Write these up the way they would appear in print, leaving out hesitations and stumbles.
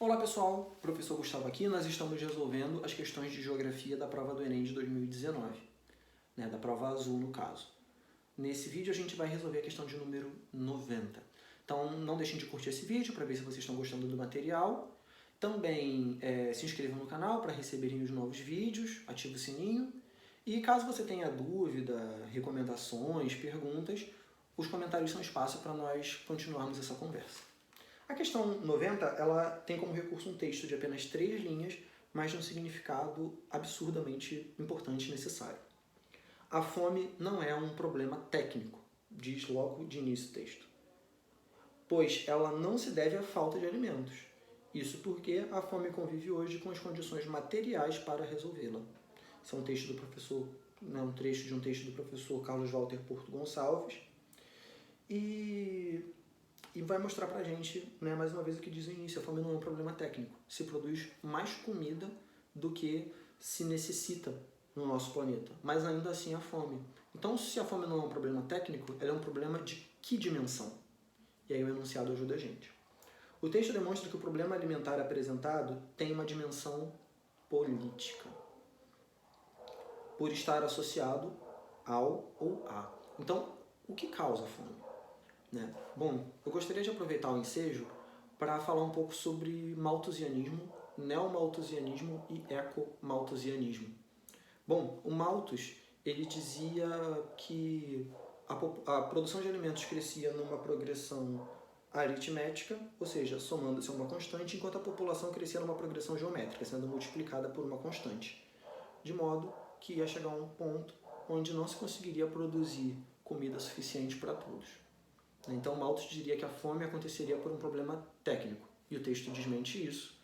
Olá pessoal, professor Gustavo aqui. Nós estamos resolvendo as questões de geografia da prova do Enem de 2019, da prova azul no caso. Nesse vídeo a gente vai resolver a questão de número 90. Então não deixem de curtir esse vídeo para ver se vocês estão gostando do material. Também se inscrevam no canal para receberem os novos vídeos, ative o sininho. E caso você tenha dúvida, recomendações, perguntas, os comentários são espaço para nós continuarmos essa conversa. A questão 90, ela tem como recurso um texto de apenas 3 linhas, mas de um significado absurdamente importante e necessário. A fome não é um problema técnico, diz logo de início o texto, pois ela não se deve à falta de alimentos. Isso porque a fome convive hoje com as condições materiais para resolvê-la. Esse é um texto do professor, um trecho de um texto do professor Carlos Walter Porto Gonçalves, e vai mostrar pra gente, mais uma vez o que diz no início, a fome não é um problema técnico. Se produz mais comida do que se necessita no nosso planeta, mas ainda assim há fome. Então, se a fome não é um problema técnico, ela é um problema de que dimensão? E aí o enunciado ajuda a gente. O texto demonstra que o problema alimentar apresentado tem uma dimensão política, por estar associado ao ou a. Então, o que causa a fome? Bom, eu gostaria de aproveitar o ensejo para falar um pouco sobre malthusianismo, neomalthusianismo e ecomalthusianismo. Bom, o Malthus, ele dizia que a produção de alimentos crescia numa progressão aritmética, ou seja, somando-se a uma constante, enquanto a população crescia numa progressão geométrica, sendo multiplicada por uma constante, de modo que ia chegar a um ponto onde não se conseguiria produzir comida suficiente para todos. Então, Malthus diria que a fome aconteceria por um problema técnico, e o texto desmente isso.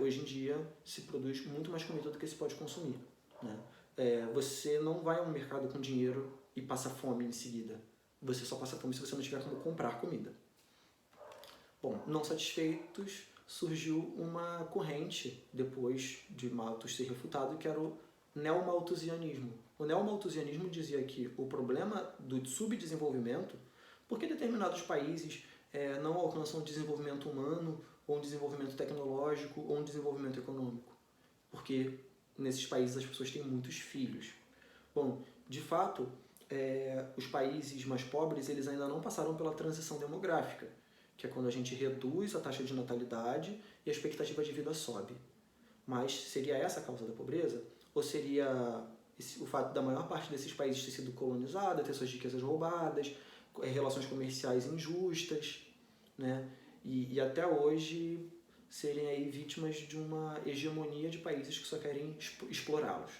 Hoje em dia, se produz muito mais comida do que se pode consumir. Você não vai a um mercado com dinheiro e passa fome em seguida. Você só passa fome se você não tiver como comprar comida. Bom, não satisfeitos, surgiu uma corrente, depois de Malthus ser refutado, que era o neomalthusianismo. O neomalthusianismo dizia que o problema do subdesenvolvimento, porque determinados países não alcançam um desenvolvimento humano, ou um desenvolvimento tecnológico, ou um desenvolvimento econômico. Porque nesses países as pessoas têm muitos filhos. Bom, de fato, os países mais pobres eles ainda não passaram pela transição demográfica, que é quando a gente reduz a taxa de natalidade e a expectativa de vida sobe. Mas seria essa a causa da pobreza? Ou seria o fato da maior parte desses países ter sido colonizada, ter suas riquezas roubadas, relações comerciais injustas, e até hoje serem aí vítimas de uma hegemonia de países que só querem explorá-los.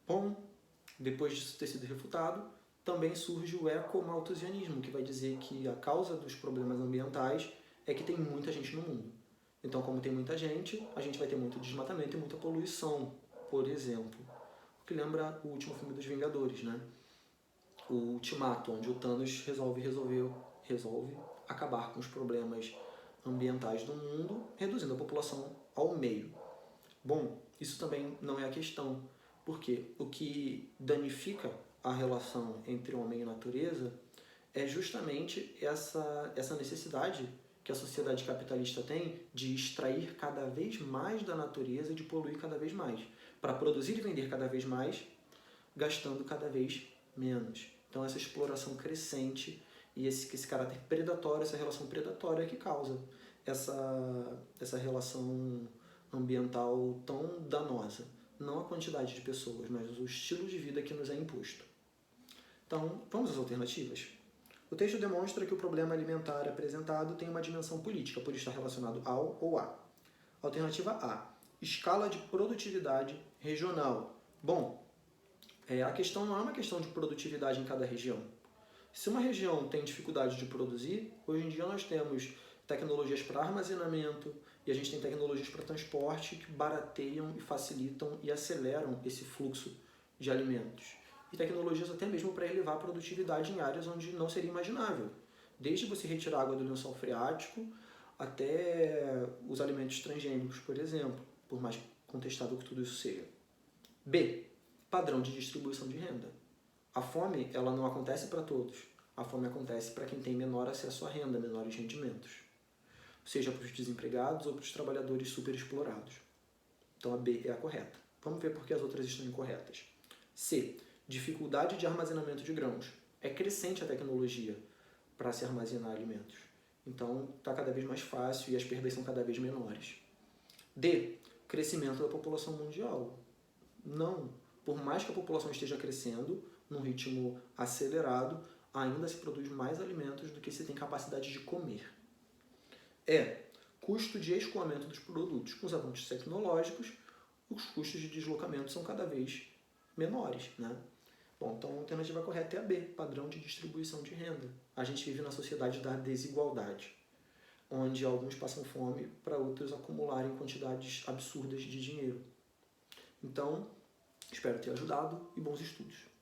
Bom, depois disso ter sido refutado, também surge o ecomalthusianismo, que vai dizer que a causa dos problemas ambientais é que tem muita gente no mundo. Então, como tem muita gente, a gente vai ter muito desmatamento e muita poluição, por exemplo. O que lembra o último filme dos Vingadores, o Ultimato, onde o Thanos resolve acabar com os problemas ambientais do mundo, reduzindo a população ao meio. Bom, isso também não é a questão, porque o que danifica a relação entre homem e natureza é justamente essa necessidade que a sociedade capitalista tem de extrair cada vez mais da natureza e de poluir cada vez mais, para produzir e vender cada vez mais, gastando cada vez menos. Então essa exploração crescente e esse caráter predatório, essa relação predatória que causa essa relação ambiental tão danosa. Não a quantidade de pessoas, mas o estilo de vida que nos é imposto. Então, vamos às alternativas? O texto demonstra que o problema alimentar apresentado tem uma dimensão política, por estar relacionado ao ou a. Alternativa A. Escala de produtividade regional. Bom, a questão não é uma questão de produtividade em cada região. Se uma região tem dificuldade de produzir, hoje em dia nós temos tecnologias para armazenamento e a gente tem tecnologias para transporte que barateiam e facilitam e aceleram esse fluxo de alimentos. E tecnologias até mesmo para elevar a produtividade em áreas onde não seria imaginável. Desde você retirar água do lençol freático até os alimentos transgênicos, por exemplo, por mais contestável que tudo isso seja. B. Padrão de distribuição de renda. A fome, ela não acontece para todos. A fome acontece para quem tem menor acesso à renda, menores rendimentos. seja para os desempregados ou para os trabalhadores superexplorados. Então a B é a correta. Vamos ver por que as outras estão incorretas. C. Dificuldade de armazenamento de grãos. É crescente a tecnologia para se armazenar alimentos. Então está cada vez mais fácil e as perdas são cada vez menores. D. Crescimento da população mundial. Não. Por mais que a população esteja crescendo num ritmo acelerado, ainda se produz mais alimentos do que se tem capacidade de comer. E. Custo de escoamento dos produtos. Com os avanços tecnológicos, os custos de deslocamento são cada vez menores, né? Bom, então a alternativa correta é a B, padrão de distribuição de renda. A gente vive na sociedade da desigualdade, onde alguns passam fome para outros acumularem quantidades absurdas de dinheiro. Então, espero ter ajudado e bons estudos.